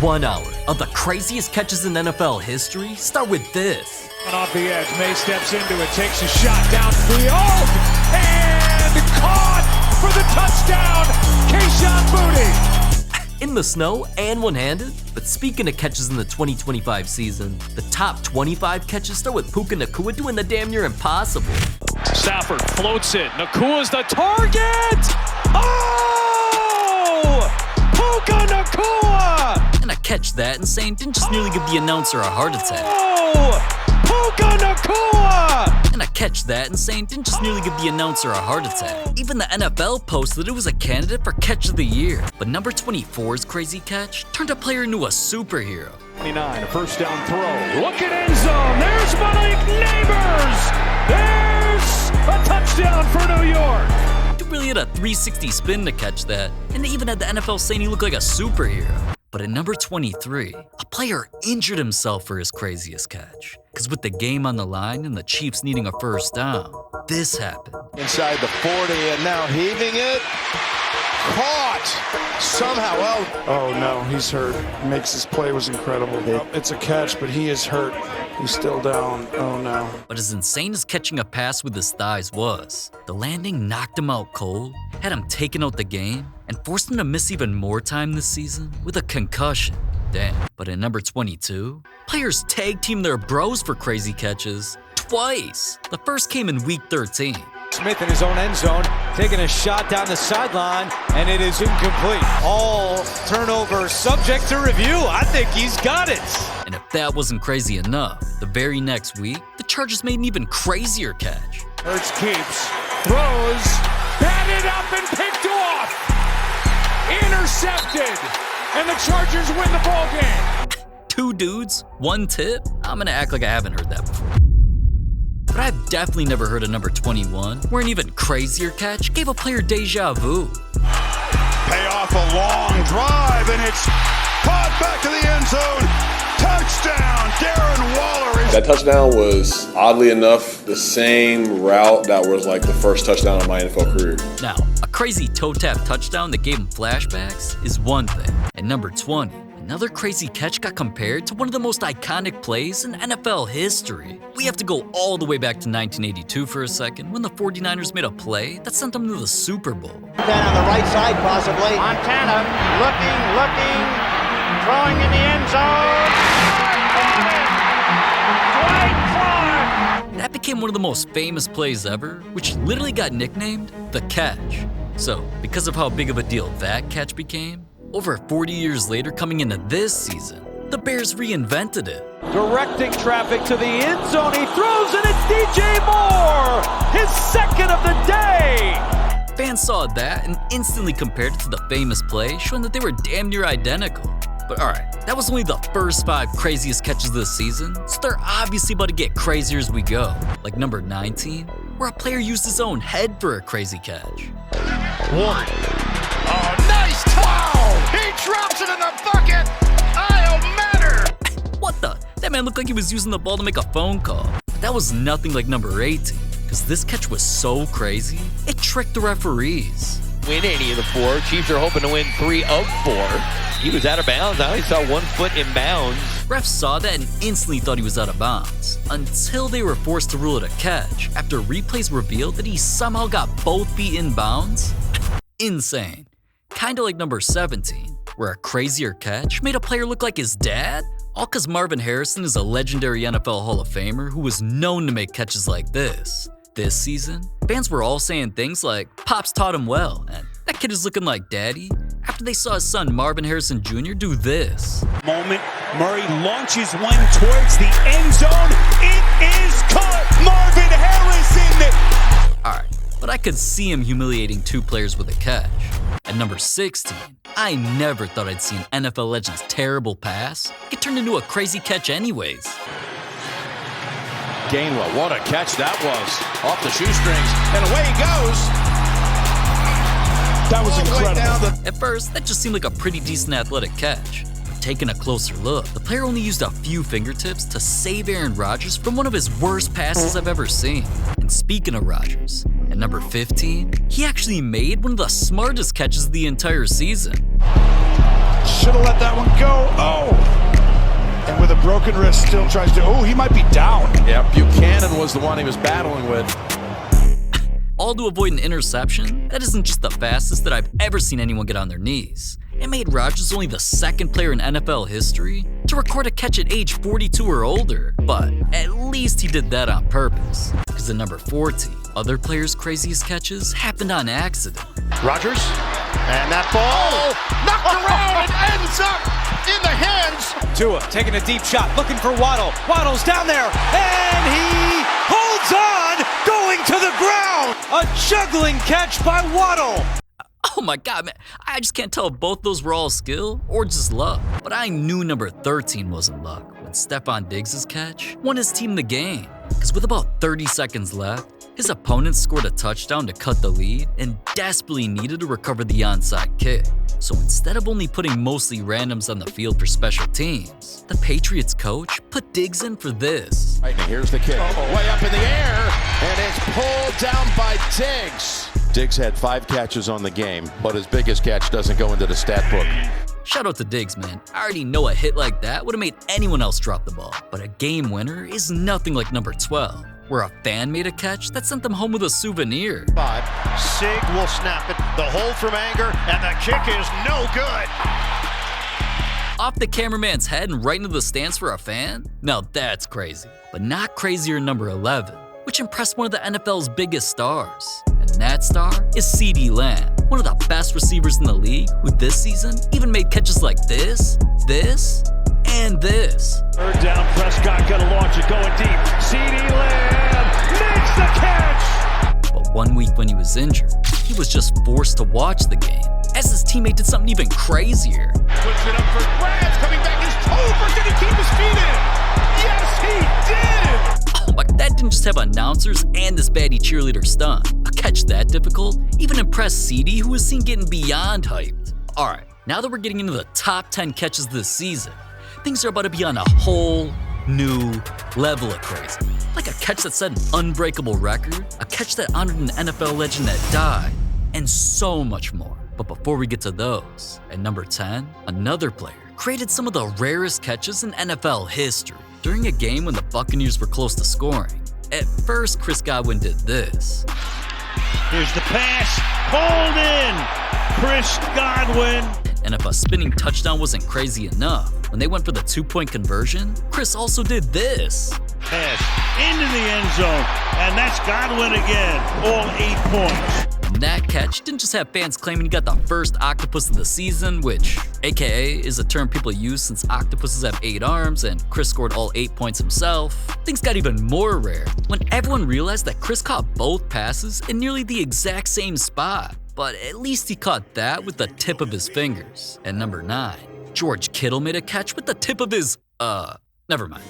1 hour of the craziest catches in NFL history start with this. And off the edge, May steps into it, takes a shot downfield, and caught for the touchdown, Kayshon Boutte. In the snow and one-handed. But speaking of catches in the 2025 season, the top 25 catches start with Puka Nacua doing the damn near impossible. Stafford floats it, Nakua's the target! Oh! Puka Nacua! And a catch that insane didn't just nearly give the announcer a heart attack. Oh! Puka Nacua! And a catch that insane didn't just nearly give the announcer a heart attack. Even the NFL posted it was a candidate for catch of the year. But number 24's crazy catch turned a player into a superhero. 29, a first down throw. Look at end zone. There's Malik Neighbors. There's a touchdown for New York. He really had a 360 spin to catch that, and they even had the NFL saying he looked like a superhero. But at number 23, a player injured himself for his craziest catch. Because with the game on the line and the Chiefs needing a first down, this happened. Inside the 40 and now heaving it. Caught somehow. Oh no, he's hurt. Makes his play was incredible. It's a catch, but he is hurt. He's still down. Oh no. But as insane as catching a pass with his thighs was, the landing knocked him out cold, had him taking out the game, and forced him to miss even more time this season with a concussion. Damn. But at number 22, players tag team their bros for crazy catches twice. The first came in week 13. Smith in his own end zone, taking a shot down the sideline, and it is incomplete. All turnovers subject to review. I think he's got it. And if that wasn't crazy enough, the very next week, the Chargers made an even crazier catch. Hurts keeps, throws, batted up and picked off. Intercepted, and the Chargers win the ball game. 2 dudes, 1 tip? I'm gonna act like I haven't heard that before. But I've definitely never heard of number 21, where an even crazier catch gave a player deja vu. Pay off a long drive, and it's caught back to the end zone. Touchdown, Darren Waller. That touchdown was, oddly enough, the same route that was like the first touchdown of my NFL career. Now, a crazy toe tap touchdown that gave him flashbacks is one thing. At number 20, another crazy catch got compared to one of the most iconic plays in NFL history. We have to go all the way back to 1982 for a second, when the 49ers made a play that sent them to the Super Bowl. Then on the right side, possibly. Montana looking, throwing in the end zone. That became one of the most famous plays ever, which literally got nicknamed the catch. So, because of how big of a deal that catch became, over 40 years later coming into this season, the Bears reinvented it. Directing traffic to the end zone, he throws and it's DJ Moore, his second of the day. Fans saw that and instantly compared it to the famous play, showing that they were damn near identical. But alright, that was only the first 5 craziest catches this season, so they're obviously about to get crazier as we go. Like number 19, where a player used his own head for a crazy catch. Oh, nice foul! He drops it in the bucket! I'll matter! What the? That man looked like he was using the ball to make a phone call. That was nothing like number 18, because this catch was so crazy, it tricked the referees. Win any of the 4. Chiefs are hoping to win 3 of 4. He was out of bounds. I only saw 1 foot in bounds. Refs saw that and instantly thought he was out of bounds, until they were forced to rule it a catch after replays revealed that he somehow got both feet in bounds. Insane. Kinda like number 17, where a crazier catch made a player look like his dad? All cause Marvin Harrison is a legendary NFL Hall of Famer who was known to make catches like this. This season, fans were all saying things like, Pops taught him well, and that kid is looking like daddy, after they saw his son Marvin Harrison Jr. do this. Moment, Murray launches one towards the end zone. It is caught, Marvin Harrison. Alright, but I could see him humiliating 2 players with a catch. At number 16, I never thought I'd see an NFL legend's terrible pass get turned into a crazy catch anyways. Gainwell, what a catch that was. Off the shoestrings, and away he goes. That was incredible. At first, that just seemed like a pretty decent athletic catch. But taking a closer look, the player only used a few fingertips to save Aaron Rodgers from one of his worst passes I've ever seen. And speaking of Rodgers, at number 15, he actually made one of the smartest catches of the entire season. Should have let that one go. Oh. broken wrist, still tries to, he might be down. Yeah, Buchanan was the one he was battling with. All to avoid an interception that isn't just the fastest that I've ever seen anyone get on their knees. It made Rodgers only the second player in NFL history to record a catch at age 42 or older, but at least he did that on purpose. Because at number 14, other players' craziest catches happened on accident. Rodgers, and that ball knocked around and ends up in the hands. Tua taking a deep shot, looking for Waddle. Waddle's down there, and he holds on, going to the ground. A juggling catch by Waddle. Oh my God, man, I just can't tell if both those were all skill or just luck. But I knew number 13 wasn't luck when Stephon Diggs' catch won his team the game. Because with about 30 seconds left, his opponent scored a touchdown to cut the lead and desperately needed to recover the onside kick. So instead of only putting mostly randoms on the field for special teams, the Patriots coach put Diggs in for this. Right, here's the kick. Way up in the air, and it's pulled down by Diggs. Diggs had 5 catches on the game, but his biggest catch doesn't go into the stat book. Shout out to Diggs, man. I already know a hit like that would have made anyone else drop the ball. But a game winner is nothing like number 12, where a fan made a catch that sent them home with a souvenir. 5. Sig will snap it. The hold from Anger, and the kick is no good. Off the cameraman's head and right into the stands for a fan? Now that's crazy. But not crazier than number 11, which impressed one of the NFL's biggest stars. And that star is CeeDee Lamb, one of the best receivers in the league, who this season even made catches like this, and this. Third down, Prescott gonna launch it, going deep. CeeDee Lamb makes the catch! But 1 week when he was injured, he was just forced to watch the game, as his teammate did something even crazier. Puts it up for grabs, coming back is Tolbert. Did he keep his feet in? Yes, he did! Oh my, that didn't just have announcers and this baddie cheerleader stunt. A catch that difficult even impressed CeeDee, who was seen getting beyond hyped. Alright, now that we're getting into the top 10 catches this season, things are about to be on a whole new level of crazy. Like a catch that set an unbreakable record, a catch that honored an NFL legend that died, and so much more. But before we get to those, at number 10, another player created some of the rarest catches in NFL history during a game when the Buccaneers were close to scoring. At first, Chris Godwin did this. Here's the pass, pulled in. Chris Godwin. And if a spinning touchdown wasn't crazy enough, when they went for the 2-point conversion, Chris also did this. Pass into the end zone, and that's Godwin again, all 8 points. And that catch didn't just have fans claiming he got the first octopus of the season, which, aka, is a term people use since octopuses have 8 arms and Chris scored all 8 points himself. Things got even more rare when everyone realized that Chris caught both passes in nearly the exact same spot. But at least he caught that with the tip of his fingers. At number 9, George Kittle made a catch with the tip of his, never mind.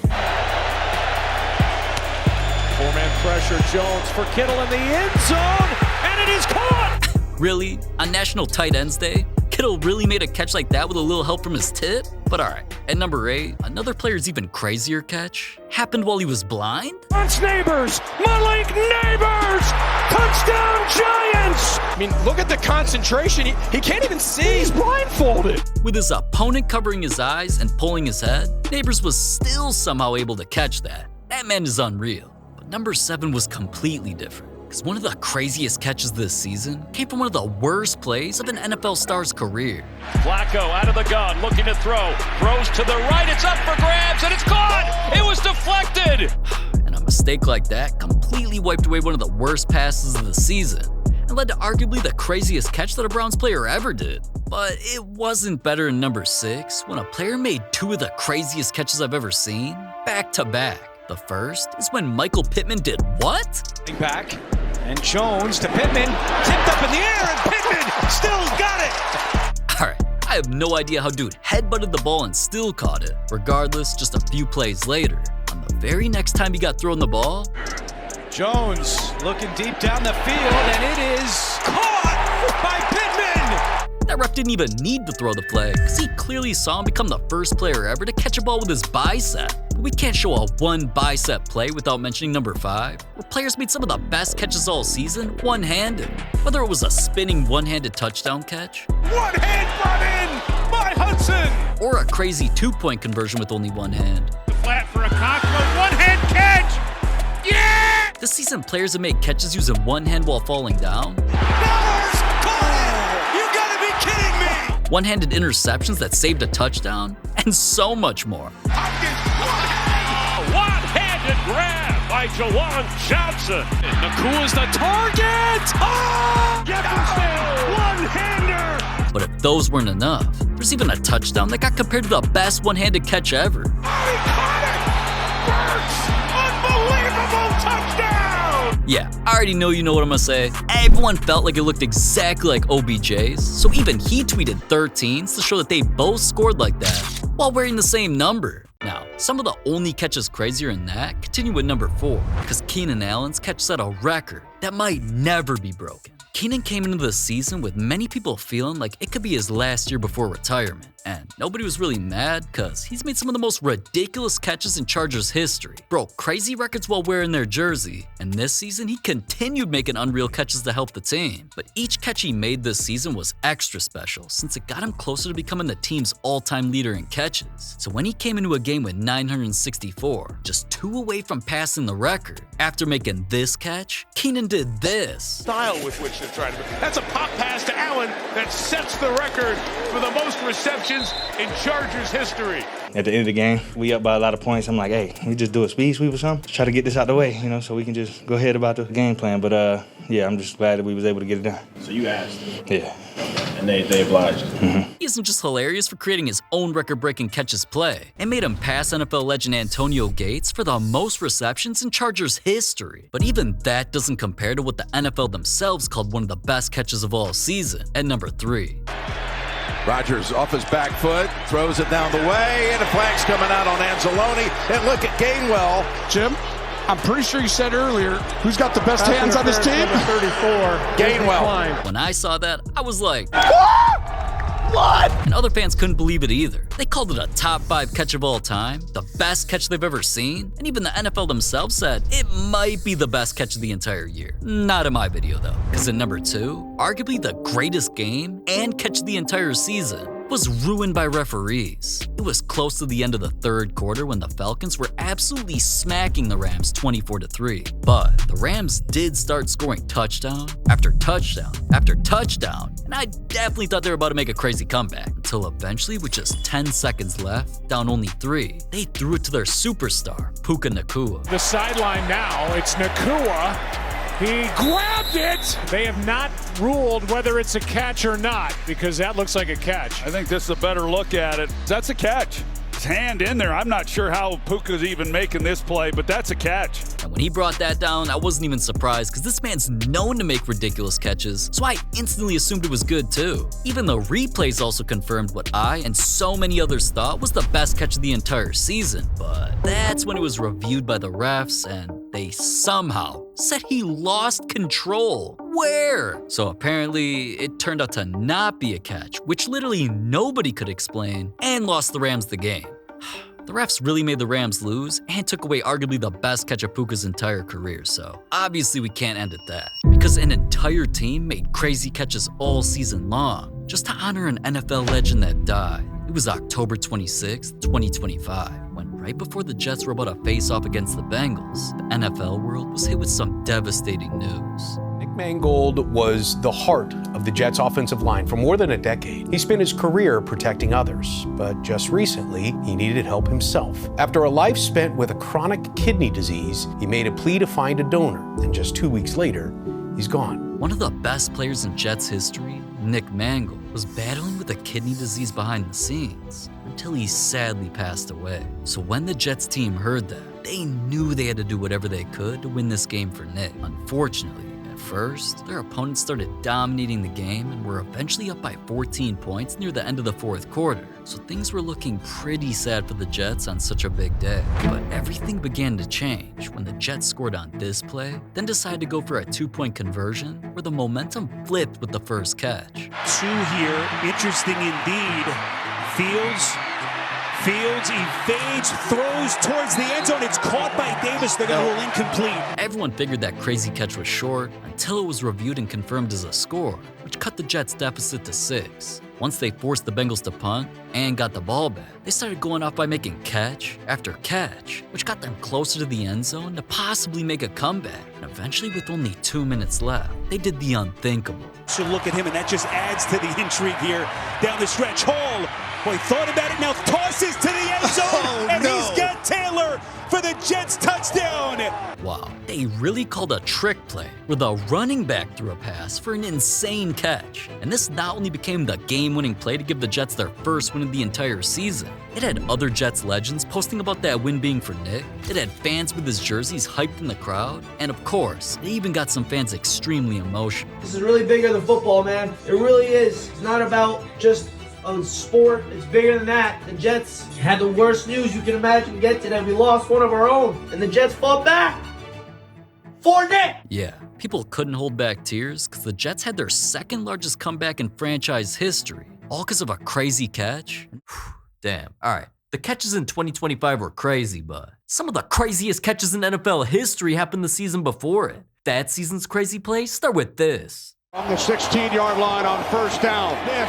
4-man pressure, Jones for Kittle in the end zone, and it is caught! Really? On National Tight Ends Day? Kittle really made a catch like that with a little help from his tip? But alright, at number 8, another player's even crazier catch happened while he was blind? It's Neighbors! Malik Neighbors! Touchdown Giants! I mean, look at the concentration. He can't even see. He's blindfolded! With his opponent covering his eyes and pulling his head, Neighbors was still somehow able to catch that. That man is unreal. But number 7 was completely different, because one of the craziest catches this season came from one of the worst plays of an NFL star's career. Flacco out of the gun, looking to throw. Throws to the right, it's up for grabs, and it's caught! It was deflected! And a mistake like that completely wiped away one of the worst passes of the season and led to arguably the craziest catch that a Browns player ever did. But it wasn't better than number 6 when a player made 2 of the craziest catches I've ever seen back to back. The first is when Michael Pittman did what? Back, and Jones to Pittman, tipped up in the air, and Pittman still got it! Alright, I have no idea how dude headbutted the ball and still caught it. Regardless, just a few plays later, on the very next time he got thrown the ball, Jones looking deep down the field, and it is caught by Pittman! that ref didn't even need to throw the flag, because he clearly saw him become the first player ever to catch a ball with his bicep. But we can't show a one bicep play without mentioning number 5, where players made some of the best catches all season one-handed. Whether it was a spinning one-handed touchdown catch, One hand brought in by Hudson. or a crazy 2-point conversion with only one hand. This season, players have made catches using one hand while falling down. Bowers caught it! You gotta be kidding me! One-handed interceptions that saved a touchdown, and so much more. One-handed grab by Jawan Johnson. And Nakua's the target. Oh! Jefferson, one-hander. But if those weren't enough, there's even a touchdown that got compared to the best one-handed catch ever. Oh, he caught it! Unbelievable touchdown! Yeah, I already know you know what I'm gonna say. Everyone felt like it looked exactly like OBJ's, so even he tweeted 13s to show that they both scored like that while wearing the same number. Now, some of the only catches crazier than that continue with number 4, because Keenan Allen's catch set a record that might never be broken. Keenan came into the season with many people feeling like it could be his last year before retirement, and nobody was really mad because he's made some of the most ridiculous catches in Chargers history, broke crazy records while wearing their jersey, and this season he continued making unreal catches to help the team. But each catch he made this season was extra special since it got him closer to becoming the team's all-time leader in catches. So when he came into a game with 964, just 2 away from passing the record, after making this catch, Keenan did this. Style with which to try to. That's a pop pass to Allen that sets the record for the most receptions in Chargers history. At the end of the game, we up by a lot of points. I'm like, hey, we just do a speed sweep or something. Try to get this out the way, so we can just go ahead about the game plan. But yeah, I'm just glad that we was able to get it done. So you asked? Yeah. And they obliged. Mm-hmm. He isn't just hilarious for creating his own record-breaking catches play, and made him pass NFL legend Antonio Gates for the most receptions in Chargers history. But even that doesn't compare to what the NFL themselves called one of the best catches of all season, at number 3. Rodgers off his back foot, throws it down the way, and a flag's coming out on Anzalone. And look at Gainwell. Jim, I'm pretty sure you said earlier, who's got the best hands on this team? 34. Gainwell. When I saw that, I was like, what? And other fans couldn't believe it either. They called it a top 5 catch of all time, the best catch they've ever seen, and even the NFL themselves said it might be the best catch of the entire year. Not in my video though, because in number 2, arguably the greatest game and catch of the entire season, was ruined by referees. It was close to the end of the 3rd quarter when the Falcons were absolutely smacking the Rams 24-3. But the Rams did start scoring touchdown after touchdown after touchdown, and I definitely thought they were about to make a crazy comeback, until eventually, with just 10 seconds left, down only 3, they threw it to their superstar, Puka Nacua. The sideline now, it's Nakua. He grabbed it. They have not ruled whether it's a catch or not, because that looks like a catch. I think this is a better look at it. That's a catch. His hand in there. I'm not sure how Puka's even making this play, but that's a catch. And when he brought that down, I wasn't even surprised because this man's known to make ridiculous catches, so I instantly assumed it was good too. Even the replays also confirmed what I and so many others thought was the best catch of the entire season, but that's when it was reviewed by the refs and they somehow said he lost control. Where? So apparently it turned out to not be a catch, which literally nobody could explain, and lost the Rams the game. The refs really made the Rams lose and took away arguably the best catch of Puka's entire career, so obviously we can't end at that. Because an entire team made crazy catches all season long, just to honor an NFL legend that died. It was October 26, 2025, when right before the Jets were about to face off against the Bengals, the NFL world was hit with some devastating news. Nick Mangold was the heart of the Jets' offensive line for more than a decade. He spent his career protecting others, but just recently, he needed help himself. After a life spent with a chronic kidney disease, he made a plea to find a donor, and just 2 weeks later, he's gone. One of the best players in Jets history, Nick Mangold, was battling with a kidney disease behind the scenes until he sadly passed away. So when the Jets team heard that, they knew they had to do whatever they could to win this game for Nick. Unfortunately, at first, their opponents started dominating the game and were eventually up by 14 points near the end of the 4th quarter. So things were looking pretty sad for the Jets on such a big day. But everything began to change when the Jets scored on this play, then decided to go for a 2-point conversion where the momentum flipped with the first catch. 2 here, interesting indeed. Fields evades, throws towards the end zone. It's caught by Davis. They're going to rule incomplete. Everyone figured that crazy catch was short until it was reviewed and confirmed as a score, which cut the Jets' deficit to 6. Once they forced the Bengals to punt and got the ball back, they started going off by making catch after catch, which got them closer to the end zone to possibly make a comeback. And eventually, with only 2 minutes left, they did the unthinkable. So look at him, and that just adds to the intrigue here down the stretch. Hall, boy, thought about it, now tosses to the end zone, and he's got Taylor for the Jets touchdown. Wow, they really called a trick play where the running back threw a pass for an insane catch. And this not only became the game-winning play to give the Jets their first win of the entire season, it had other Jets legends posting about that win being for Nick, it had fans with his jerseys hyped in the crowd, and of course, it even got some fans extremely emotional. This is really bigger than football, man. It really is. It's not about just a sport. It's bigger than that. The Jets had the worst news you can imagine get today. We lost one of our own, and the Jets fought back. For Nick! Yeah, people couldn't hold back tears because the Jets had their second largest comeback in franchise history, all because of a crazy catch. Damn, alright. The catches in 2025 were crazy, but some of the craziest catches in NFL history happened the season before it. That season's crazy plays start with this. On the 16-yard line on first down. Nick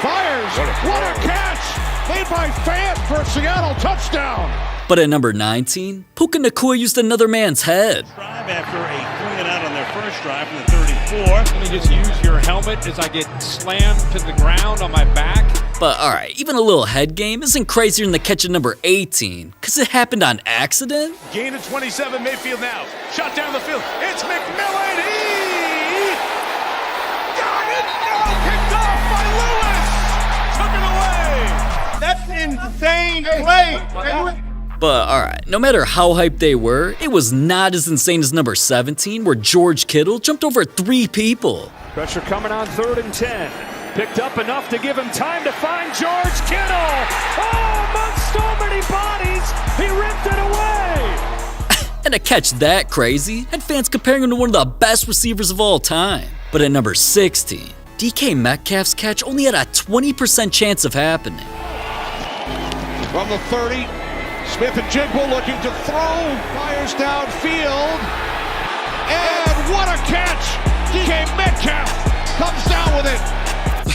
fires. What a catch! Made by Fant for a Seattle touchdown. But at number 19, Puka Nacua used another man's head. Drive after a 3-and-out on their first drive from the 34. Let me just use your helmet as I get slammed to the ground on my back. But alright, even a little head game isn't crazier than the catch at number 18, because it happened on accident. Gain of 27, Mayfield now. Shot down the field. It's McMillan. He got it. No, picked off by Lewis. Took it away. That's insane play. But alright, no matter how hyped they were, it was not as insane as number 17, where George Kittle jumped over 3 people. Pressure coming on 3rd and 10. Picked up enough to give him time to find George Kittle. Oh, amongst so many bodies, he ripped it away. And a catch that crazy had fans comparing him to one of the best receivers of all time. But at number 16, DK Metcalf's catch only had a 20% chance of happening. From the 30, Smith and Jigba looking to throw. Fires downfield. And what a catch! DK Metcalf comes down with it.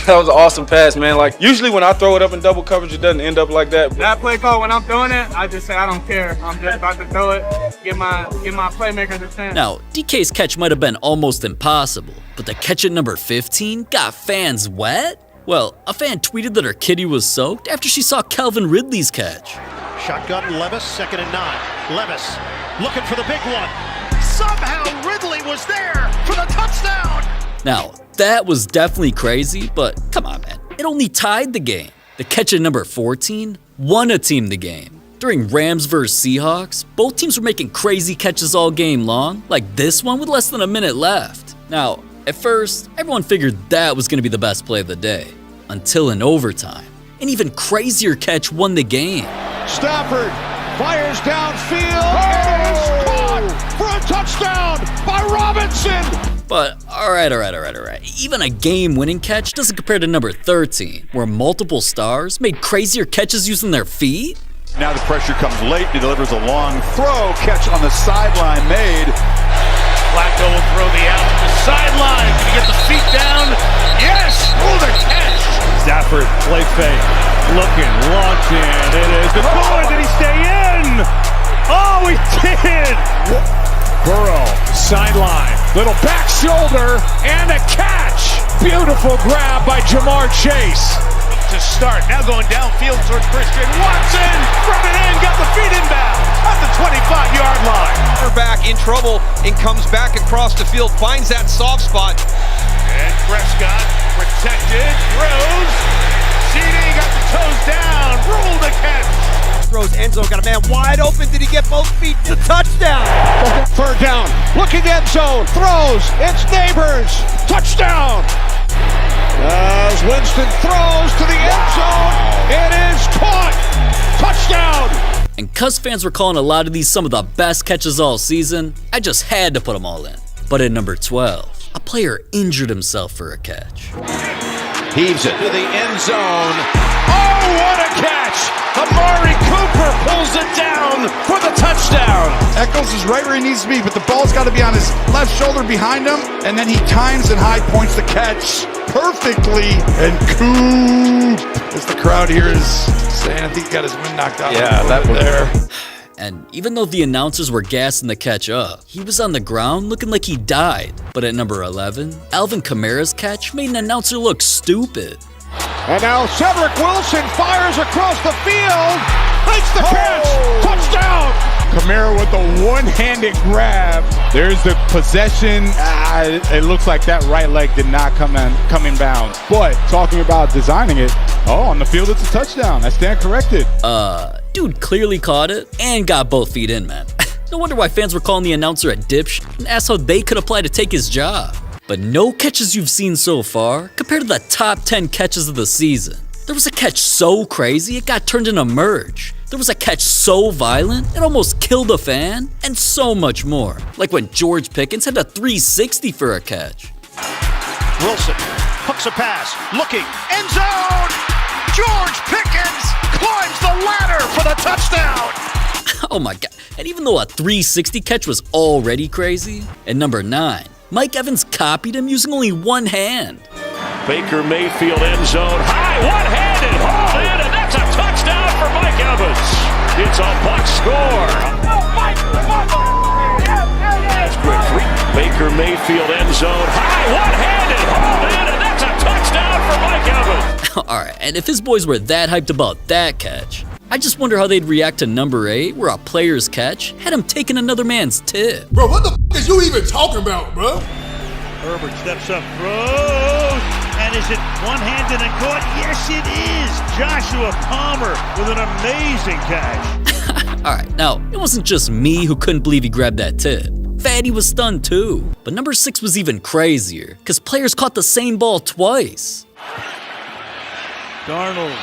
That was an awesome pass, man. Like, usually when I throw it up in double coverage, it doesn't end up like that. That play call, when I'm throwing it, I just say I don't care. I'm just about to throw it, get my playmakers a chance. Now, DK's catch might have been almost impossible, but the catch at number 15 got fans wet? Well, a fan tweeted that her kitty was soaked after she saw Calvin Ridley's catch. Shotgun Levis, 2nd and 9. Levis looking for the big one. Somehow Ridley was there for the touchdown. Now, that was definitely crazy, but come on, man. It only tied the game. The catch at number 14 won a team the game. During Rams vs. Seahawks, both teams were making crazy catches all game long, like this one with less than a minute left. Now, at first, everyone figured that was going to be the best play of the day, until in overtime. An even crazier catch won the game. Stafford fires downfield and is caught for a touchdown by Robinson. But alright. Even a game-winning catch doesn't compare to number 13, where multiple stars made crazier catches using their feet. Now the pressure comes late. He delivers a long throw. Catch on the sideline made. Flacco will throw the out to the sideline. Can he get the feet down? Yes! Oh, the catch! Stafford, play fake. Looking, launching. It is good. Oh, did he stay in? Oh, he did! Burrow, sideline. Little back shoulder and a catch. Beautiful grab by Jamar Chase. To start, now going downfield towards Christian Watson. From it in, got the feet inbound at the 25-yard line. Quarterback in trouble and comes back across the field, finds that soft spot. And Prescott protected, throws. CD got the toes down, ruled the catch. Throws end zone, got a man wide open. Did he get both feet? It's a touchdown. 3rd down, looking end zone, throws. It's Neighbors, touchdown. As Winston throws to the end zone, it is caught. Touchdown. And cuz fans were calling a lot of these some of the best catches all season, I just had to put them all in. But at number 12, a player injured himself for a catch. Heaves it to the end zone. Oh, what a catch! Amari pulls it down for the touchdown. Echols is right where he needs to be, but the ball's got to be on his left shoulder behind him, and then he times and high points the catch perfectly. And Coop, as the crowd here is saying, I think he got his wind knocked out. Yeah, that was there. And even though the announcers were gassing the catch up, he was on the ground looking like he died. But at number 11, Alvin Kamara's catch made an announcer look stupid. And now Cedric Wilson fires across the field, makes the catch, touchdown! Kamara with a one-handed grab. There's the possession. It looks like that right leg did not come in bounds. But talking about designing it, on the field it's a touchdown. I stand corrected. Dude clearly caught it and got both feet in, man. No wonder why fans were calling the announcer a dipshit and asked how they could apply to take his job. But no catches you've seen so far compared to the top 10 catches of the season. There was a catch so crazy it got turned into a merge. There was a catch so violent it almost killed a fan, and so much more. Like when George Pickens had a 360 for a catch. Wilson hooks a pass, looking, end zone! George Pickens climbs the ladder for the touchdown! Oh my god, and even though a 360 catch was already crazy, at number 9, Mike Evans copied him using only one hand. Baker Mayfield end zone, high, one-handed, hauled in, and that's a touchdown for Mike Evans. It's a Bucs score. That's quick. Baker Mayfield end zone, high, one-handed, hauled in, and that's a touchdown for Mike Evans. Alright, and if his boys were that hyped about that catch, I just wonder how they'd react to number 8, where a player's catch had him taking another man's tip. Bro, what the f is you even talking about, bro? Herbert steps up, throws, and is it one-handed and caught? Yes, it is. Joshua Palmer with an amazing catch. Alright, now, it wasn't just me who couldn't believe he grabbed that tip. Fatty was stunned too. But number 6 was even crazier, because players caught the same ball twice. Darnold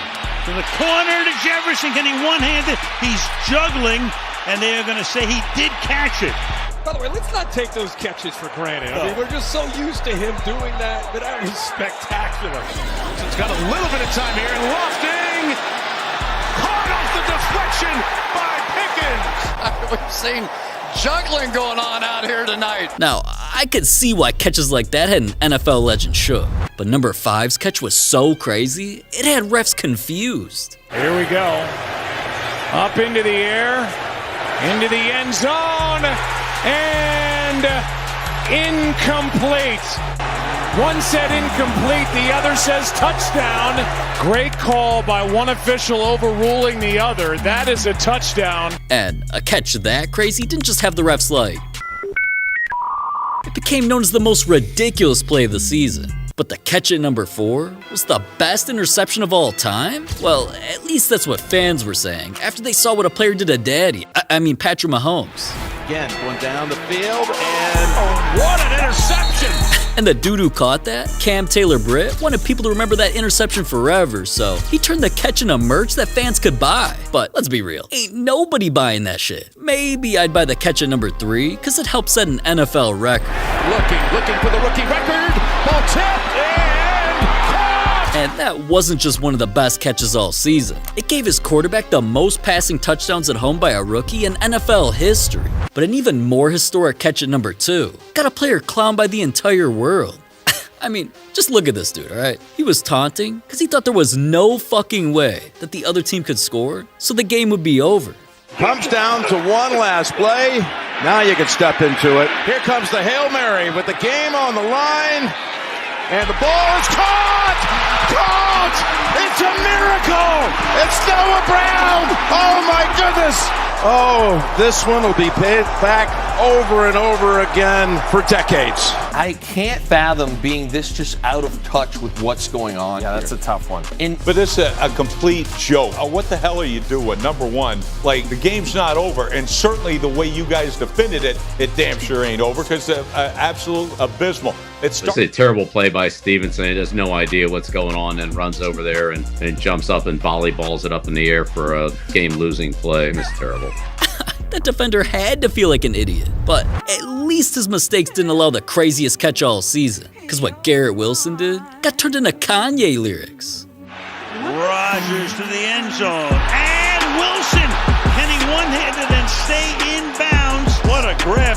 to the corner to Jefferson. Can he one-hand it? He's juggling, and they are going to say he did catch it. By the way, let's not take those catches for granted. I mean, we're just so used to him doing that, but that was spectacular. So it's got a little bit of time here, and lofting, caught off the deflection by Pickens. We've seen juggling going on out here tonight. Now, I could see why catches like that had an NFL legend shook. But number 5's catch was so crazy, it had refs confused. Here we go. Up into the air, into the end zone, and incomplete. One said incomplete, the other says touchdown. Great call by one official overruling the other. That is a touchdown. And a catch that crazy didn't just have the refs like. It became known as the most ridiculous play of the season. But the catch at number 4 was the best interception of all time? Well, at least that's what fans were saying after they saw what a player did to Daddy. I mean Patrick Mahomes. Again, going down the field, and what an interception! And the dude who caught that, Cam Taylor-Britt, wanted people to remember that interception forever, so he turned the catch into merch that fans could buy. But let's be real, ain't nobody buying that shit. Maybe I'd buy the catch at number 3, because it helped set an NFL record. Looking for the rookie record, ball tipped, and caught! And that wasn't just one of the best catches all season. It gave his quarterback the most passing touchdowns at home by a rookie in NFL history. But an even more historic catch at number 2 got a player clowned by the entire world. I mean, just look at this dude, alright? He was taunting because he thought there was no fucking way that the other team could score, so the game would be over. Comes down to one last play. Now you can step into it. Here comes the Hail Mary with the game on the line. And the ball is caught! Caught! It's a miracle! It's Noah Brown! Oh my goodness! Oh, this one will be paid back over and over again for decades. I can't fathom being this just out of touch with what's going on. Yeah, that's a tough one. But it's a complete joke. What the hell are you doing? Number one, like, the game's not over, and certainly the way you guys defended it, it damn sure ain't over, because it's absolute abysmal. It's a terrible play by Stevenson. He has no idea what's going on and runs over there and jumps up and volleyballs it up in the air for a game-losing play. It's terrible. That defender had to feel like an idiot, but at least his mistakes didn't allow the craziest catch all season, because what Garrett Wilson did got turned into Kanye lyrics. Rodgers to the end zone, and Wilson, can he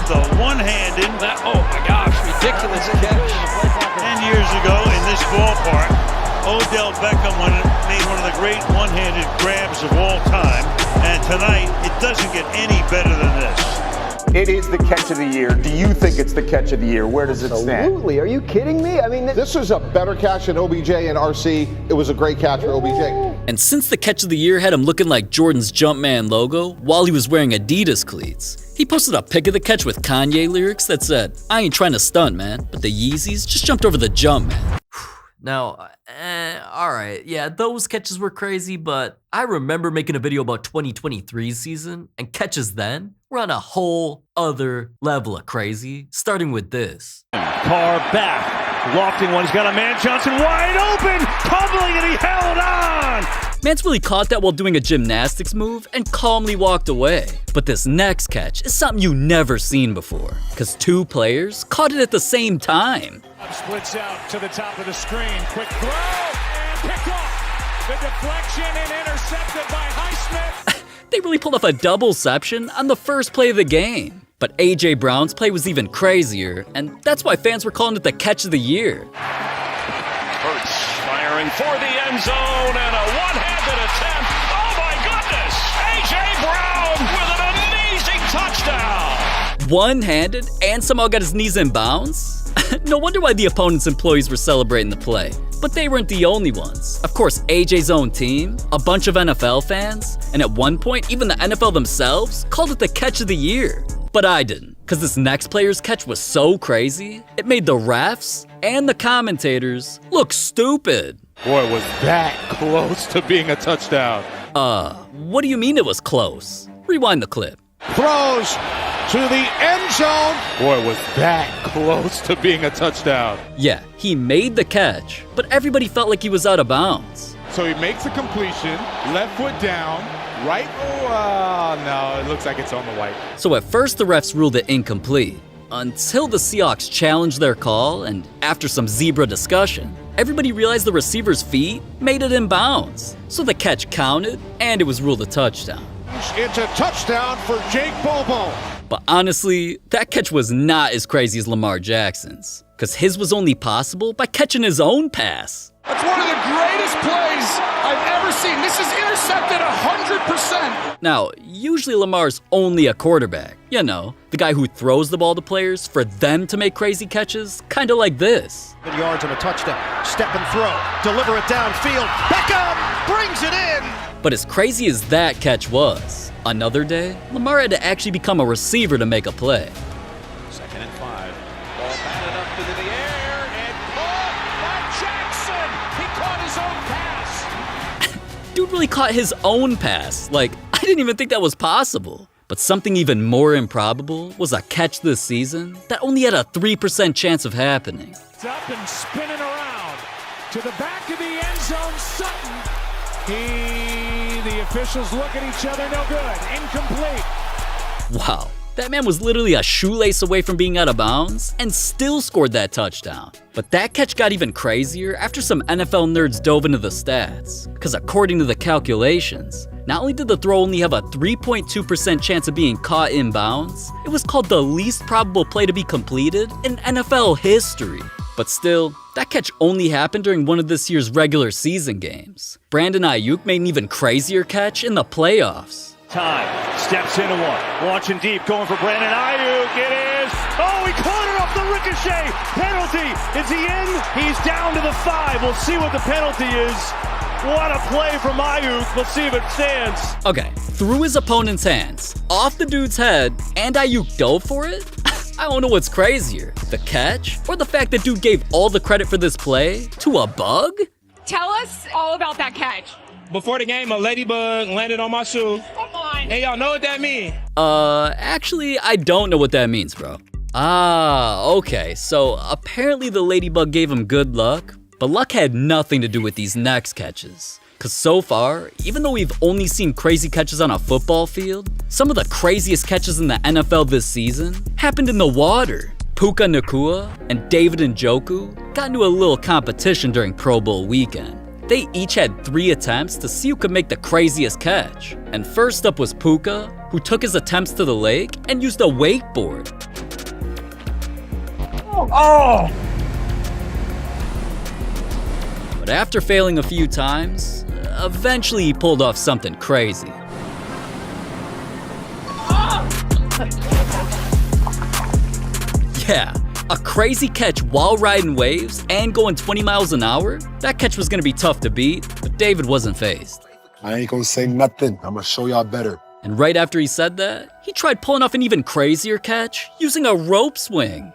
got the one-handed. Oh my gosh, ridiculous catch. 10 years ago in this ballpark, Odell Beckham made one of the great one-handed grabs of all time. And tonight, it doesn't get any better than this. It is the catch of the year. Do you think it's the catch of the year? Where does it stand? Absolutely. Are you kidding me? I mean, this is a better catch than OBJ and RC. It was a great catch for OBJ. And since the catch of the year had him looking like Jordan's Jumpman logo while he was wearing Adidas cleats, he posted a pic of the catch with Kanye lyrics that said, "I ain't trying to stunt, man, but the Yeezys just jumped over the jump, man." Now, alright, yeah, those catches were crazy, but I remember making a video about 2023's season, and catches then were on a whole other level of crazy, starting with this. Carr back, lofting one, he's got a man, Johnson wide open, tumbling, and he held on! Mance really caught that while doing a gymnastics move and calmly walked away. But this next catch is something you've never seen before, because two players caught it at the same time. Splits out to the top of the screen, quick throw, and picked off. The deflection and intercepted by Highsmith. They really pulled off a doubleception on the first play of the game. But A.J. Brown's play was even crazier, and that's why fans were calling it the catch of the year. Hurts firing for the end zone and a one-handed attempt. Oh my goodness! A.J. Brown with an amazing touchdown. One-handed and somehow got his knees in bounds? No wonder why the opponent's employees were celebrating the play. But they weren't the only ones. Of course, AJ's own team, a bunch of NFL fans, and at one point, even the NFL themselves called it the catch of the year. But I didn't, because this next player's catch was so crazy, it made the refs and the commentators look stupid. Boy, was that close to being a touchdown. What do you mean it was close? Rewind the clip. Throws to the end zone. Boy, was that close to being a touchdown. Yeah, he made the catch, but everybody felt like he was out of bounds. So he makes a completion, left foot down, right? Oh, no, it looks like it's on the white. So at first the refs ruled it incomplete, until the Seahawks challenged their call, and after some zebra discussion, everybody realized the receiver's feet made it in bounds. So the catch counted, and it was ruled a touchdown. It's a touchdown for Jake Bobo. But honestly, that catch was not as crazy as Lamar Jackson's, because his was only possible by catching his own pass. That's one of the greatest plays I've ever seen. This is intercepted 100%. Now, usually Lamar's only a quarterback. You know, the guy who throws the ball to players for them to make crazy catches, kind of like this. 7 yards and a touchdown. Step and throw. Deliver it downfield. Beckham brings it in. But as crazy as that catch was, another day, Lamar had to actually become a receiver to make a play. 2nd and 5. Ball batted up into the air and caught by Jackson. He caught his own pass. Dude really caught his own pass. Like, I didn't even think that was possible. But something even more improbable was a catch this season that only had a 3% chance of happening. It's up and spinning around to the back of the end zone, Sutton. The officials look at each other, no good, incomplete. Wow, that man was literally a shoelace away from being out of bounds and still scored that touchdown. But that catch got even crazier after some NFL nerds dove into the stats. Because according to the calculations, not only did the throw only have a 3.2% chance of being caught in bounds, it was called the least probable play to be completed in NFL history. But still, that catch only happened during one of this year's regular season games. Brandon Ayuk made an even crazier catch in the playoffs. Time, steps into one, launching deep, going for Brandon Ayuk, it is, oh, he caught it off the ricochet, penalty, is he in? He's down to the 5, we'll see what the penalty is. What a play from Ayuk, let's see if it stands. Okay, through his opponent's hands, off the dude's head, and Ayuk dove for it? I don't know what's crazier, the catch or the fact that dude gave all the credit for this play to a bug? Tell us all about that catch. Before the game, a ladybug landed on my shoe. Come on. Hey, y'all know what that means? Actually, I don't know what that means, bro. Okay, so apparently the ladybug gave him good luck, but luck had nothing to do with these next catches. Cause so far, even though we've only seen crazy catches on a football field, some of the craziest catches in the NFL this season happened in the water. Puka Nacua and David Njoku got into a little competition during Pro Bowl weekend. They each had 3 attempts to see who could make the craziest catch. And first up was Puka, who took his attempts to the lake and used a wakeboard. Oh! But after failing a few times, eventually he pulled off something crazy. Yeah, a crazy catch while riding waves and going 20 miles an hour? That catch was gonna be tough to beat, but David wasn't fazed. I ain't gonna say nothing. I'm gonna show y'all better. And right after he said that, he tried pulling off an even crazier catch using a rope swing.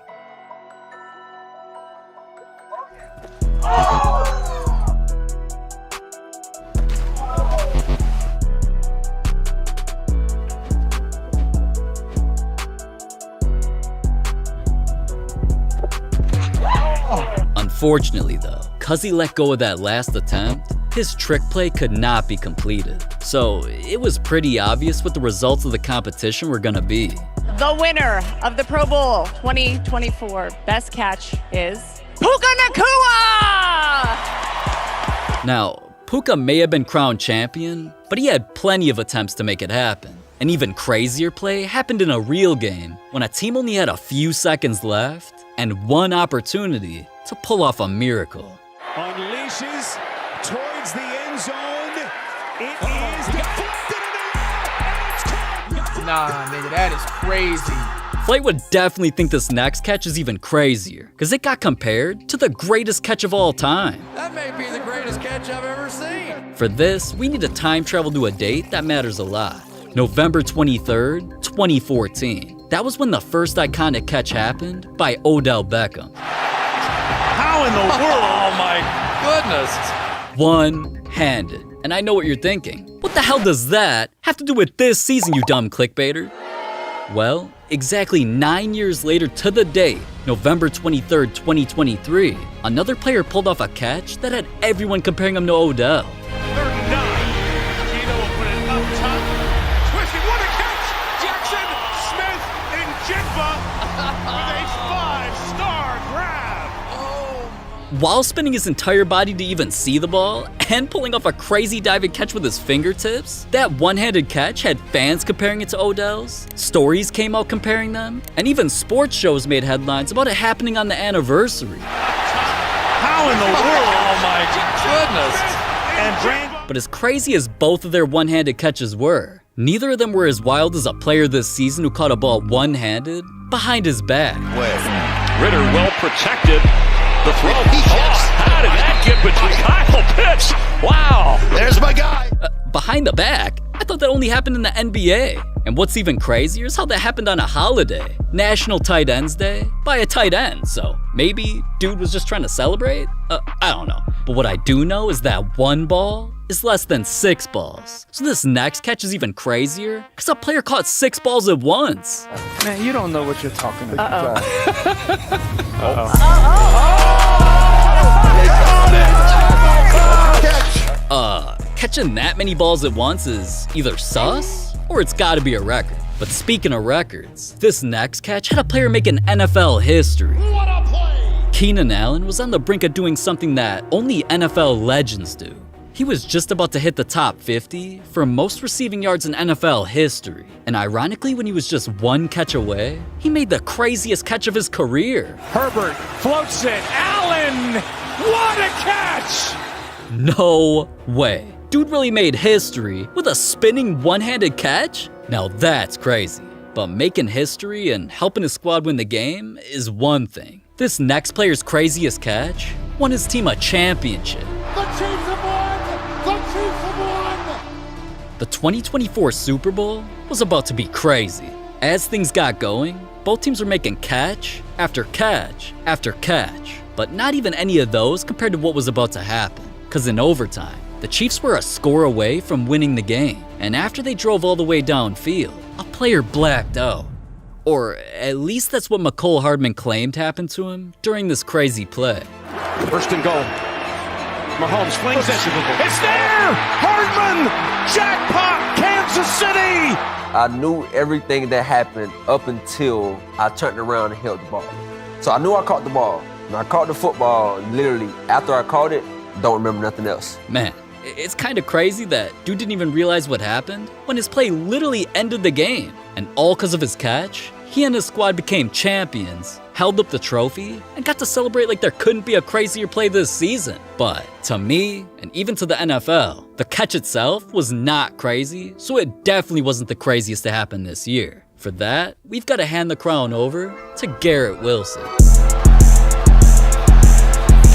Unfortunately though, cause he let go of that last attempt, his trick play could not be completed. So it was pretty obvious what the results of the competition were gonna be. The winner of the Pro Bowl 2024 best catch is Puka Nacua! Now, Puka may have been crowned champion, but he had plenty of attempts to make it happen. An even crazier play happened in a real game when a team only had a few seconds left and one opportunity to pull off a miracle. Unleashes towards the end zone. It is deflected in the air, and it's caught. Nah, nigga, that is crazy. Flight would definitely think this next catch is even crazier, because it got compared to the greatest catch of all time. That may be the greatest catch I've ever seen. For this, we need to time travel to a date that matters a lot. November 23rd, 2014. That was when the first iconic catch happened by Odell Beckham. How in the world? Oh my goodness. One-handed. And I know what you're thinking. What the hell does that have to do with this season, you dumb clickbaiter? Well, exactly 9 years later to the date, November 23rd, 2023, another player pulled off a catch that had everyone comparing him to Odell. 39. Gino will put it up top. Twisted, what a catch! Jackson Smith and Jigba with a 5-star grab. While spinning his entire body to even see the ball, and pulling off a crazy diving catch with his fingertips, that one-handed catch had fans comparing it to Odell's, stories came out comparing them, and even sports shows made headlines about it happening on the anniversary. How in the world? Oh my goodness. And Brand. But as crazy as both of their one-handed catches were, neither of them were as wild as a player this season who caught a ball one-handed behind his back. Ritter well protected. The throw. How did that get between Kyle Pitts? Wow. There's my guy. Behind the back? I thought that only happened in the NBA. And what's even crazier is how that happened on a holiday, National Tight Ends Day, by a tight end. So maybe dude was just trying to celebrate? I don't know. But what I do know is that one ball is less than 6 balls. So this next catch is even crazier because a player caught 6 balls at once. Man, you don't know what you're talking about. Catching that many balls at once is either sus or it's gotta be a record. But speaking of records, this next catch had a player making NFL history. What a play! Keenan Allen was on the brink of doing something that only NFL legends do. He was just about to hit the top 50 for most receiving yards in NFL history. And ironically, when he was just one catch away, he made the craziest catch of his career. Herbert floats it. Allen! What a catch! No way. Dude really made history with a spinning one-handed catch? Now that's crazy. But making history and helping his squad win the game is one thing. This next player's craziest catch won his team a championship. The Chiefs have won! The Chiefs have won! The 2024 Super Bowl was about to be crazy. As things got going, both teams were making catch after catch after catch. But not even any of those compared to what was about to happen. Because in overtime, the Chiefs were a score away from winning the game. And after they drove all the way downfield, a player blacked out. Or at least that's what McCole Hardman claimed happened to him during this crazy play. First and goal. Mahomes flings it. It's there! Hardman! Jackpot! Kansas City! I knew everything that happened up until I turned around and held the ball. So I knew I caught the ball. And I caught the football, literally, after I caught it, don't remember nothing else. Man, it's kind of crazy that dude didn't even realize what happened when his play literally ended the game. And all because of his catch, he and his squad became champions held up the trophy, and got to celebrate like there couldn't be a crazier play this season. But to me, and even to the NFL, the catch itself was not crazy, so it definitely wasn't the craziest to happen this year. For that, we've got to hand the crown over to Garrett Wilson.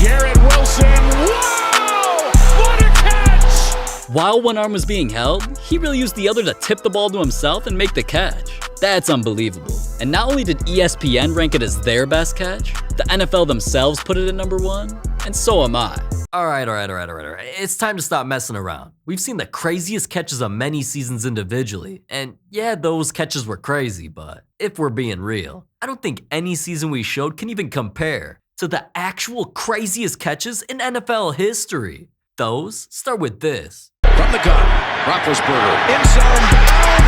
Garrett Wilson, wow! What a catch! While one arm was being held, he really used the other to tip the ball to himself and make the catch. That's unbelievable. And not only did ESPN rank it as their best catch, the NFL themselves put it at number 1, and so am I. All right. It's time to stop messing around. We've seen the craziest catches of many seasons individually, and yeah, those catches were crazy, but if we're being real, I don't think any season we showed can even compare to the actual craziest catches in NFL history. Those start with this. From the gun, Roethlisberger in zone down,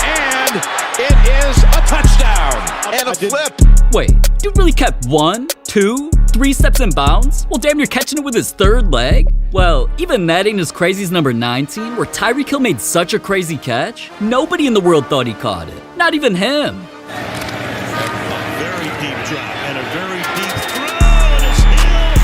and it is a touchdown and a flip. Wait, dude really kept 1, 2, 3 steps in bounds while damn near catching it with his third leg? Well, even that ain't as crazy as number 19, where Tyreek Hill made such a crazy catch, nobody in the world thought he caught it. Not even him. A very deep drop and a very deep throw, and it's Hill.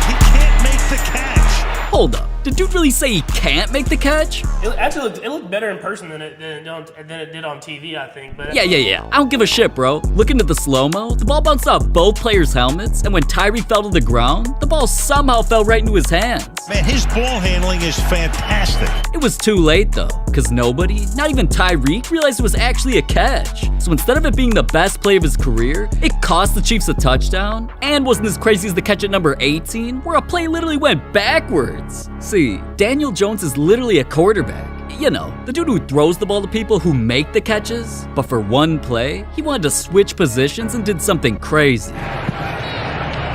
He can't make the catch. Hold up, did dude really say he can't make the catch? It looked better in person than it did on TV, I think. But Yeah. I don't give a shit, bro. Looking at the slow-mo, the ball bounced off both players' helmets, and when Tyree fell to the ground, the ball somehow fell right into his hands. Man, his ball handling is fantastic. It was too late though, because nobody, not even Tyreek, realized it was actually a catch. So instead of it being the best play of his career, it cost the Chiefs a touchdown, and wasn't as crazy as the catch at number 18, where a play literally went backwards. See, Daniel Jones is literally a quarterback. You know, the dude who throws the ball to people who make the catches. But for one play, he wanted to switch positions and did something crazy.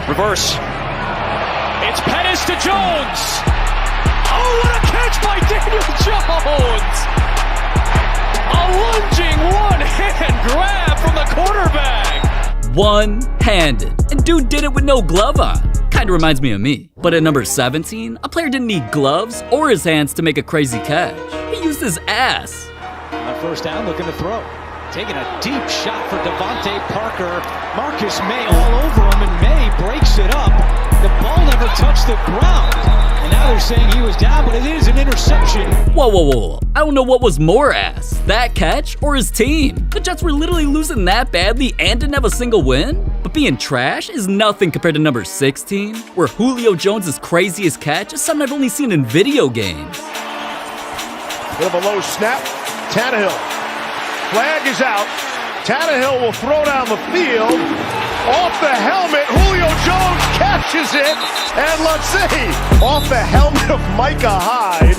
Reverse. It's Pettis to Jones. Oh, what a catch by Daniel Jones! A lunging one-hand grab from the quarterback. One-handed. And dude did it with no glove on. Kinda reminds me of me. But at number 17, a player didn't need gloves or his hands to make a crazy catch. He used his ass. On first down, looking to throw. Taking a deep shot for Devontae Parker. Marcus May all over him, and May breaks it up. The ball never touched the ground. And now they're saying he was down, but it is an interception. Whoa. I don't know what was more ass, that catch or his team. The Jets were literally losing that badly and didn't have a single win. But being trash is nothing compared to number 16, where Julio Jones' craziest catch is something I've only seen in video games. Bit of a low snap. Tannehill. Flag is out. Tannehill will throw down the field. Off the helmet, Julio Jones catches it. And let's see, off the helmet of Micah Hyde.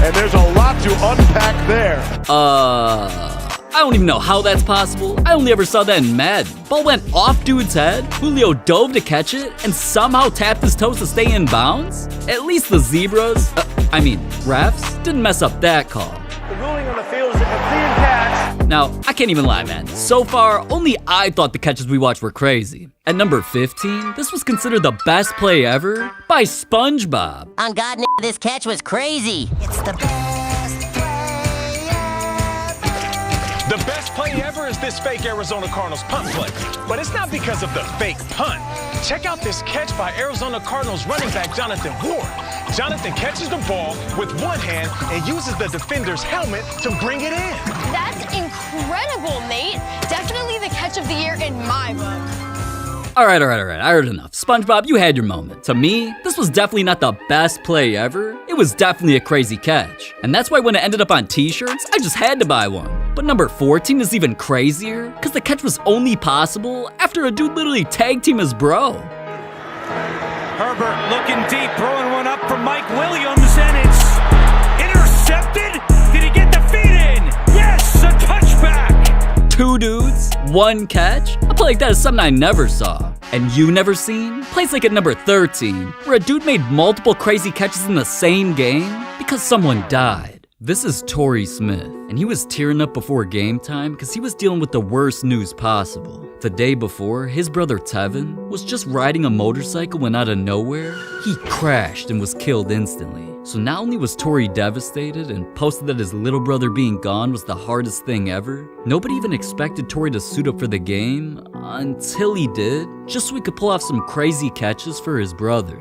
And there's a lot to unpack there. I don't even know how that's possible. I only ever saw that in Madden. Ball went off dude's head, Julio dove to catch it, and somehow tapped his toes to stay in bounds? At least the zebras, refs, didn't mess up that call. The ruling on the field is a clean catch. Now, I can't even lie, man. So far, only I thought the catches we watched were crazy. At number 15, this was considered the best play ever by SpongeBob. On God, this catch was crazy. It's the best play ever. The best play ever is this fake Arizona Cardinals punt play. But it's not because of the fake punt. Check out this catch by Arizona Cardinals running back Jonathan Ward. Jonathan catches the ball with one hand and uses the defender's helmet to bring it in. That's incredible, Nate. Definitely the catch of the year in my book. All right. I heard enough. SpongeBob, you had your moment. To me, this was definitely not the best play ever. It was definitely a crazy catch. And that's why when it ended up on t-shirts, I just had to buy one. But number 14 is even crazier, because the catch was only possible after a dude literally tag team his bro. Herbert looking deep, throwing one up from Mike Williams, and it's intercepted. Did he get the feet in? Yes, a touchback. 2 dudes, 1 catch. A play like that is something I never saw. And you never seen? Plays like at number 13, where a dude made multiple crazy catches in the same game because someone died. This is Torrey Smith, and he was tearing up before game time because he was dealing with the worst news possible. The day before, his brother Tevin was just riding a motorcycle when out of nowhere, he crashed and was killed instantly. So not only was Torrey devastated and posted that his little brother being gone was the hardest thing ever, nobody even expected Torrey to suit up for the game until he did, just so he could pull off some crazy catches for his brother.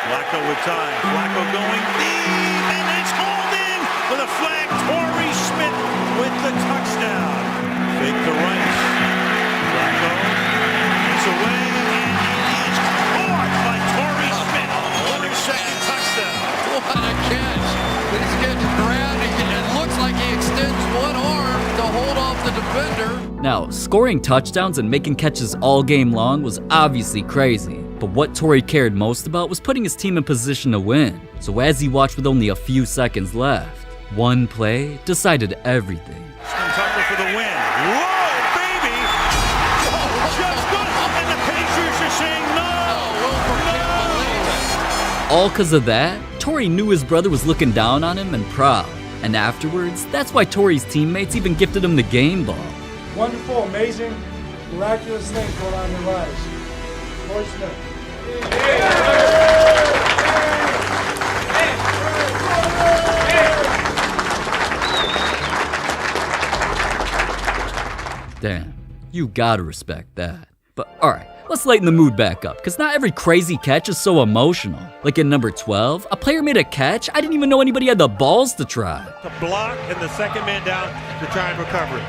Flacco with time. Flacco going deep, and it's hauled in with a flag. Torrey Smith with the touchdown. Fake to Rice. Flacco gets away, and he is caught by Torrey Smith for his second touchdown. What a catch. He's getting grabbed. It looks like he extends one arm to hold off the defender. Now, scoring touchdowns and making catches all game long was obviously crazy. But what Torrey cared most about was putting his team in position to win. So as he watched with only a few seconds left, one play decided everything. Tucker for the win. Whoa, baby! Just good. And the Pacers are saying no. All because of that, Torrey knew his brother was looking down on him and proud. And afterwards, that's why Torrey's teammates even gifted him the game ball. Wonderful, amazing, miraculous things going on in their lives. Torrey Smith. Damn, you gotta respect that. But alright, let's lighten the mood back up, because not every crazy catch is so emotional. Like in number 12, a player made a catch I didn't even know anybody had the balls to try. The block and the second man down to try and recover it.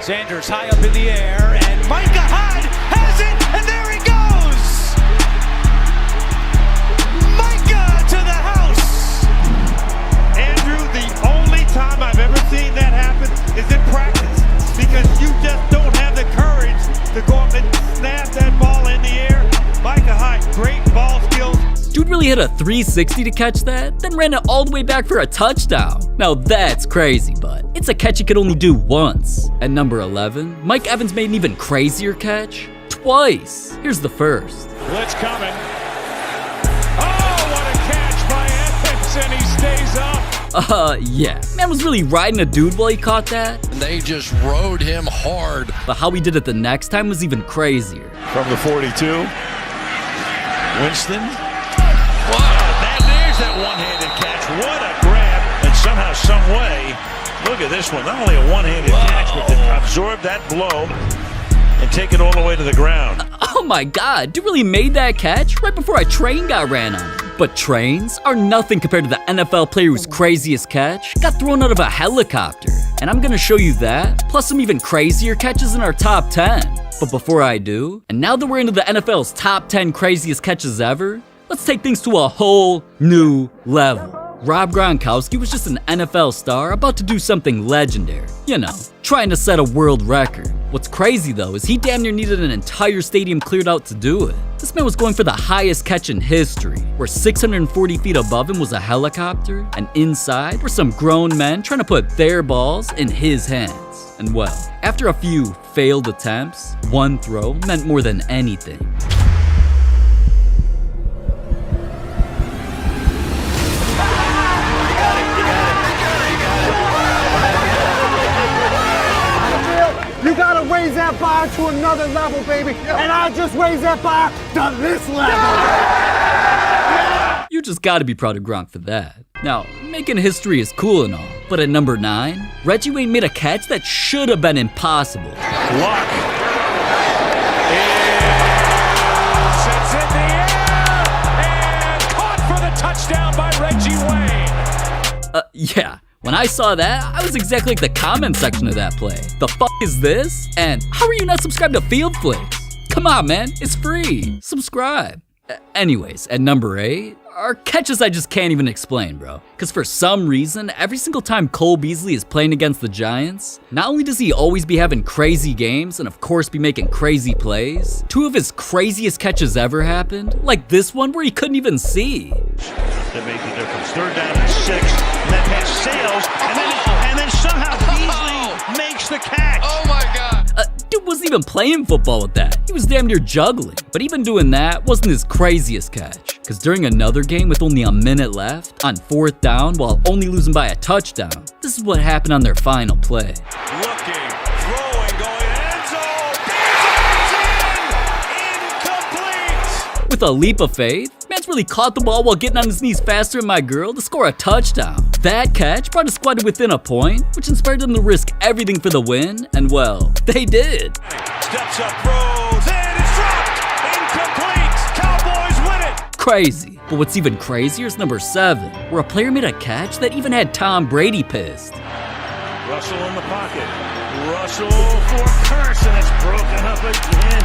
Sanders high up in the air, and Micah Hyde has it, and there he goes! Micah to the house! Andrew, the only time I've ever seen that happen is in practice, because you just don't have the courage to go up and snap that ball in the air. Micah Hyde, great ball skills. Dude really hit a 360 to catch that, then ran it all the way back for a touchdown. Now that's crazy, but it's a catch he could only do once. At number 11, Mike Evans made an even crazier catch twice. Here's the first. Blitz coming. Oh, what a catch by Evans, and he stays up. Yeah. Man was really riding a dude while he caught that. And they just rode him hard. But how he did it the next time was even crazier. From the 42, Winston. Wow, there's that one-handed catch. What a grab, and somehow, some way, look at this one. Not only a one-handed catch, but to absorb that blow and take it all the way to the ground. Oh my God, dude really made that catch right before a train got ran on him. But trains are nothing compared to the NFL player whose craziest catch got thrown out of a helicopter. And I'm gonna show you that, plus some even crazier catches in our top 10. But before I do, and now that we're into the NFL's top 10 craziest catches ever, let's take things to a whole new level. Rob Gronkowski was just an NFL star about to do something legendary. You know, trying to set a world record. What's crazy though is he damn near needed an entire stadium cleared out to do it. This man was going for the highest catch in history, where 640 feet above him was a helicopter, and inside were some grown men trying to put their balls in his hands. And well, after a few failed attempts, one throw meant more than anything. You gotta raise that bar to another level, baby. And I just raised that bar to this level. You just gotta be proud of Gronk for that. Now, making history is cool and all, but at number 9, Reggie Wayne made a catch that should have been impossible. Luck. Sets in the air and caught for the touchdown by Reggie Wayne. Yeah. When I saw that, I was exactly like the comment section of that play. The fuck is this? And how are you not subscribed to Fieldflix? Come on, man, it's free. Subscribe. Anyways, at number 8, are catches I just can't even explain, bro. Because for some reason, every single time Cole Beasley is playing against the Giants, not only does he always be having crazy games and of course be making crazy plays, 2 of his craziest catches ever happened, like this one where he couldn't even see. That made the difference. 3rd down and 6, and that pass sails, and then somehow Beasley makes the catch. Oh my God. Dude wasn't even playing football with that. He was damn near juggling. But even doing that wasn't his craziest catch. Because during another game with only a minute left, on 4th down while only losing by a touchdown, this is what happened on their final play. Looking, throwing, going end zone. Incomplete. With a leap of faith, Mance really caught the ball while getting on his knees faster than my girl to score a touchdown. That catch brought his squad to within a point, which inspired them to risk everything for the win, and well, they did. Steps up, throws, and it's dropped. Incomplete. Cowboys win it. Crazy. But what's even crazier is number 7, where a player made a catch that even had Tom Brady pissed. Russell in the pocket. Russell for Curse, and it's broken up again.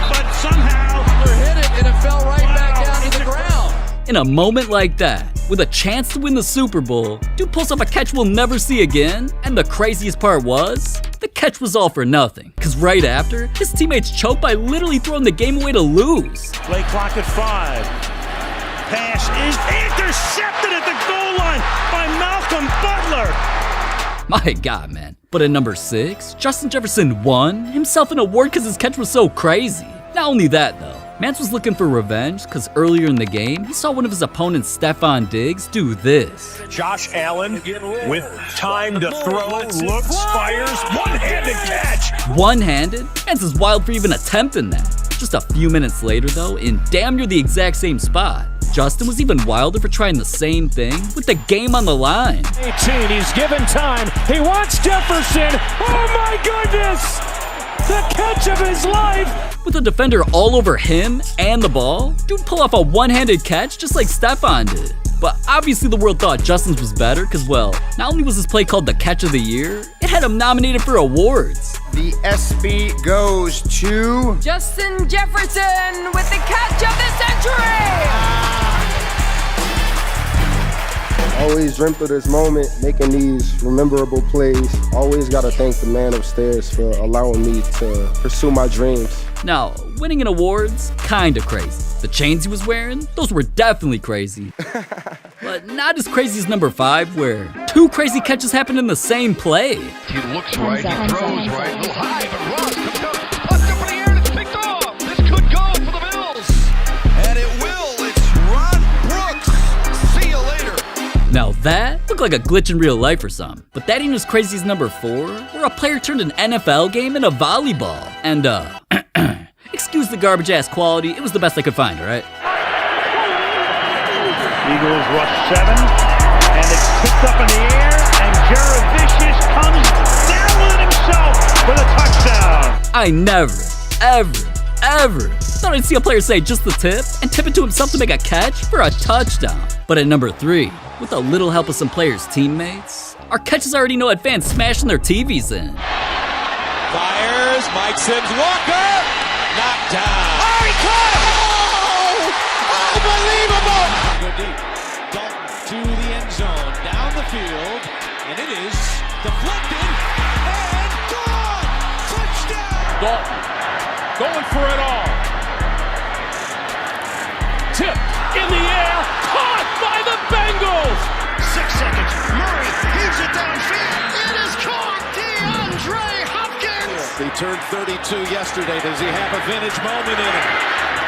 But somehow hit it, and it fell right back down to the ground. In a moment like that, with a chance to win the Super Bowl, dude pulls off a catch we'll never see again, and the craziest part was, the catch was all for nothing, because right after, his teammates choked by literally throwing the game away to lose. Play clock at 5. Pass is intercepted at the goal line by Malcolm Butler. My God, man. But at number 6, Justin Jefferson won himself an award because his catch was so crazy. Not only that, though. Mance was looking for revenge because earlier in the game, he saw one of his opponents, Stephon Diggs, do this. Josh Allen with time to throw, looks, fires, one-handed catch. One-handed? Mance is wild for even attempting that. Just a few minutes later, though, in damn near the exact same spot, Justin was even wilder for trying the same thing with the game on the line. 18, he's given time. He wants Jefferson. Oh my goodness! The catch of his life! With a defender all over him and the ball, dude pull off a one-handed catch just like Stephon did. But obviously the world thought Justin's was better because, well, not only was his play called the Catch of the Year, it had him nominated for awards. The SB goes to... Justin Jefferson with the catch of the century! Always dreamt of this moment, making these memorable plays. Always got to thank the man upstairs for allowing me to pursue my dreams. Now, winning in awards, kinda crazy. The chains he was wearing, those were definitely crazy. But not as crazy as number 5, where 2 crazy catches happened in the same play. He looks right, he throws right, a little high, but Ross comes down, puts up in the air, and it's picked off. This could go for the Bills. And it will. It's Ron Brooks. See you later. Now that looked like a glitch in real life or something. But that ain't as crazy as number 4, where a player turned an NFL game into volleyball. And excuse the garbage ass quality, it was the best I could find, alright? Eagles rush 7, and it's picked up in the air, and Jaravicius comes down with it himself with a touchdown. I never, ever thought I'd see a player say just the tip and tip it to himself to make a catch for a touchdown. But at number 3, with a little help of some players' teammates, our catches already know had fans smashing their TVs in. Fires, Mike Sims Walker, knocked down. Oh, he caught it! Oh, unbelievable! Go deep. Dalton to the end zone, down the field, and it is deflected and gone! Touchdown! Dalton going for it all. Tip in the air, caught by the Bengals! 6 seconds. Murray heaves it downfield. It is caught. DeAndre Hopkins. He turned 32 yesterday. Does he have a vintage moment in him?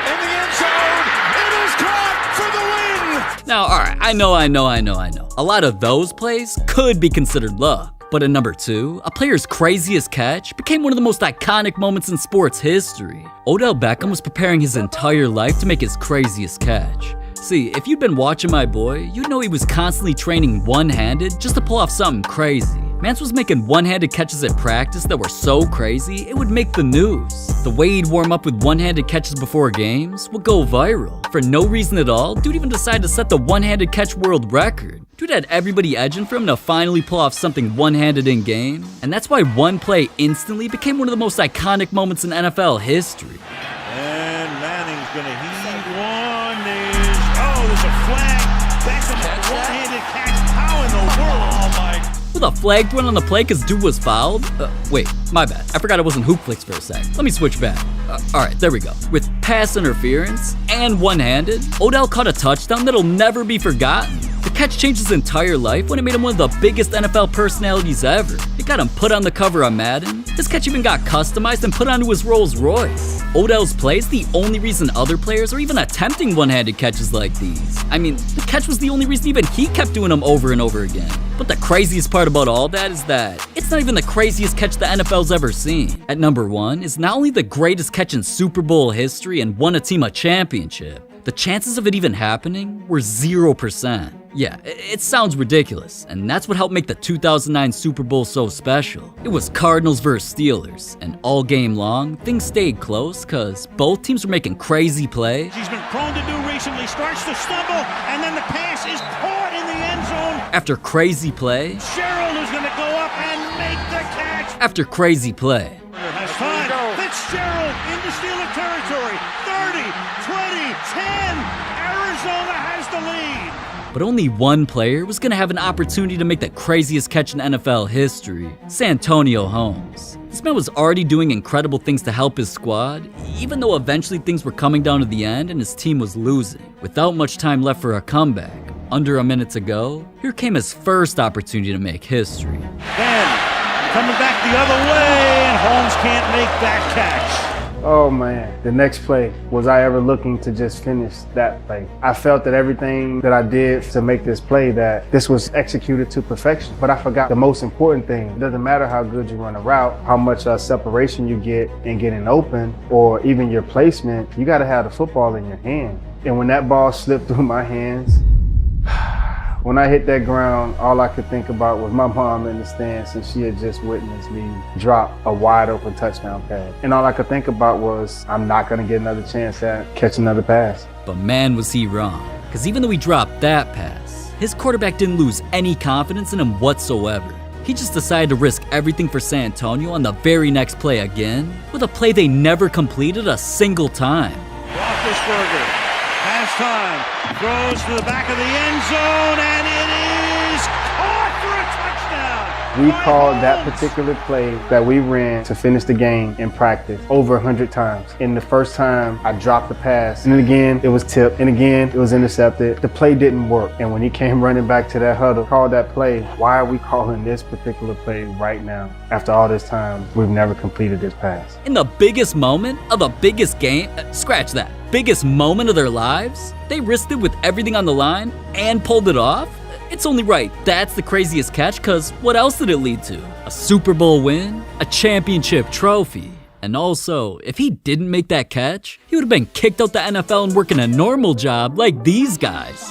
In the end zone, it is caught for the win! Now, alright, I know. A lot of those plays could be considered luck. But at number 2, a player's craziest catch became one of the most iconic moments in sports history. Odell Beckham was preparing his entire life to make his craziest catch. See, if you'd been watching my boy, you'd know he was constantly training one-handed just to pull off something crazy. Mance was making one-handed catches at practice that were so crazy, it would make the news. The way he'd warm up with one-handed catches before games would go viral. For no reason at all, dude even decided to set the one-handed catch world record. Dude had everybody edging for him to finally pull off something one-handed in game, and that's why one play instantly became one of the most iconic moments in NFL history. And Manning's gonna heave one. There's a flag. Beckham, one-handed catch. How in the world? Oh my. With a flag thrown on the play because dude was fouled? Wait, my bad. I forgot it wasn't Hoopflix for a sec. Let me switch back. Alright, there we go. With pass interference and one-handed, Odell caught a touchdown that'll never be forgotten. The catch changed his entire life when it made him one of the biggest NFL personalities ever. It got him put on the cover of Madden. This catch even got customized and put onto his Rolls Royce. Odell's play is the only reason other players are even attempting one-handed catches like these. I mean, the catch was the only reason even he kept doing them over and over again. But the craziest part about all that is that it's not even the craziest catch the NFL's ever seen. At number 1 is not only the greatest catch in Super Bowl history and won a team a championship, the chances of it even happening were 0%. Yeah, it sounds ridiculous, and that's what helped make the 2009 Super Bowl so special. It was Cardinals versus Steelers, and all game long, things stayed close because both teams were making crazy plays. He's been prone to do recently, starts to stumble, and then the pass is caught in the end zone. After crazy play, Sherrill is going to go up and make the catch. After crazy play. Has time. Fitzgerald into Steeler territory. 30, 20, 10. Arizona has the lead. But only one player was going to have an opportunity to make the craziest catch in NFL history, Santonio Holmes. This man was already doing incredible things to help his squad, even though eventually things were coming down to the end and his team was losing. Without much time left for a comeback, under a minute to go, here came his first opportunity to make history. Ben coming back the other way, and Holmes can't make that catch. Oh man, the next play, was I ever looking to just finish that play? I felt that everything that I did to make this play, that this was executed to perfection, but I forgot the most important thing. It doesn't matter how good you run a route, how much separation you get in getting open, or even your placement, you gotta have the football in your hand. And when that ball slipped through my hands, when I hit that ground, all I could think about was my mom in the stands, and she had just witnessed me drop a wide open touchdown pass. And all I could think about was, I'm not gonna get another chance at catching another pass. But man, was he wrong. Because even though he dropped that pass, his quarterback didn't lose any confidence in him whatsoever. He just decided to risk everything for San Antonio on the very next play again, with a play they never completed a single time. Roethlisberger has time, throws to the back of the end zone, and it is caught for a touchdown. We called that particular play that we ran to finish the game in practice over 100 times. In the first time, I dropped the pass, and then again, it was tipped, and again, it was intercepted. The play didn't work, and when he came running back to that huddle, called that play. Why are we calling this particular play right now? After all this time, we've never completed this pass. In the biggest moment of the biggest game, scratch that, biggest moment of their lives, they risked it with everything on the line and pulled it off? It's only right that's the craziest catch, because what else did it lead to? A Super Bowl win, a championship trophy, and also, if he didn't make that catch, he would have been kicked out the NFL and working a normal job like these guys.